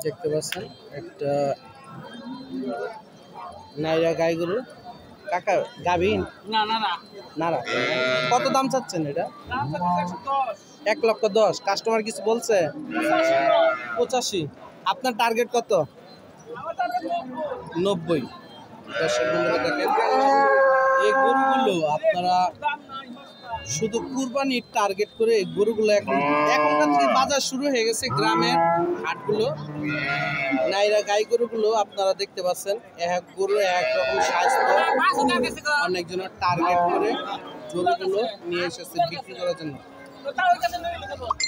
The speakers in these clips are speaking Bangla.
দেখতে পাচ্ছেন একটা নাইরা গাই গরু। কাকা গাভীন নারা, কত দাম চাচ্ছেন এটা? 1,10,000। কাস্টমার কিছু বলছে? 85। আপনার টার্গেট কত? 90। দর্শক বন্ধুরা দেখেন, এই গরুগুলো আপনারা শুধু কুরবানির টার্গেট করে এই গরুগুলো এখনকার থেকে বাজার শুরু হয়ে গেছে গ্রামের হাটগুলো। নাইরা গাই গরুগুলো আপনারা দেখতে পাচ্ছেন, এক গরু একরকম স্বাস্থ্য, অনেকজনের টার্গেট করে গরুগুলো নিয়ে এসেছে বিক্রি করার জন্য।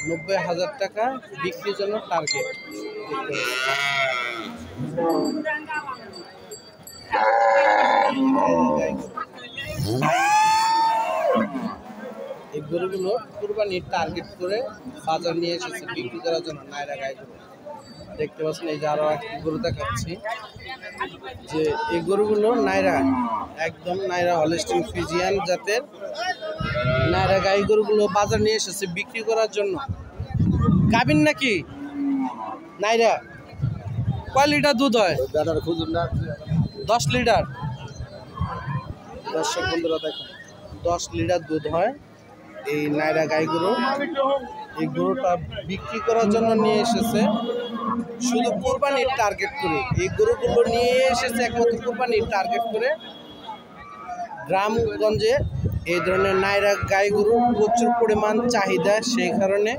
90,000 টাকা বিক্রির জন্য টার্গেট। এই গরুগুলো কুরবানির টার্গেট করে বাজার নিয়ে এসেছে বিক্রি করার জন্য নাইরা গাইগুলো। দেখতে পাচ্ছেন, এই যে আরো একটা গরু দেখাচ্ছি, যে এই গরুগুলো নাইরা, একদম নাইরা হলস্টিন ফ্রিজিয়ান জাতের নাইরা গাই গরুগুলো বাজার নিয়ে এসেছে বিক্রি করার জন্য। গাবিন নাকি নাইরা? কয় লিটার দুধ হয়? 10 লিটার। দর্শক বন্ধুরা দেখেন, 10 লিটার দুধ হয় এই নাইরা গাই গরু। এই গরুটা বিক্রি করার জন্য নিয়ে এসেছে শুধু কুরবানির টার্গেট করে। এই গরুগুলো নিয়ে এসেছে একমাত্র কুরবানির টার্গেট করে। গ্রামগঞ্জে এই ধরনের নাইরা গাই গরুর প্রচুর পরিমাণ চাহিদা, সেই কারণে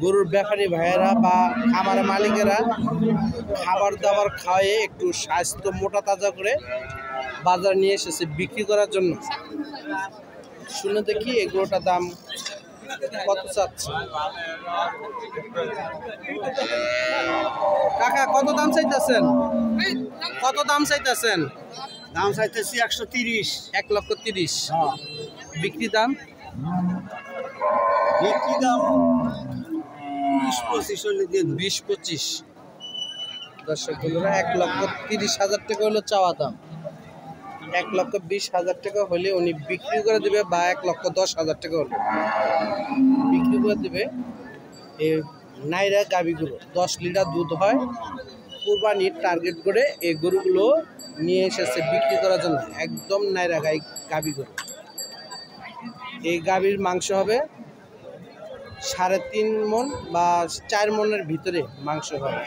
গরুর ব্যাপারী ভাইয়েরা বা খামারের মালিকেরা খাবার দাবার খাওয়ায়ে একটু স্বাস্থ্য মোটা তাজা করে বাজার নিয়ে এসেছে বিক্রি করার জন্য। শুনে দেখি এগুলোটার দাম কত চাচ্ছে। কাকা কত দাম চাইতেছেন? কত দাম চাইতেছেন? দাম চাইতেছি 130। 1,30,000। বিক্রি দাম? বিক্রি দাম 20-25 হলে দিয়ে 20-25। দর্শক বন্ধুরা, 1,30,000 টাকা হলো চাওয়া দাম। 1,20,000 টাকা হলে উনি বিক্রি করে দেবে, বা 1,10,000 টাকা হলে বিক্রি করে দেবে। এই নাইরা গাভীগুলো 10 লিটার দুধ হয়, কুরবানির টার্গেট করে এই গরুগুলো নিয়ে এসেছে বিক্রি করার জন্য। একদম নাইরা গাভী গরু। এই গাভীর মাংস হবে 3.5 মণ বা 4 মণের ভিতরে মাংস হবে।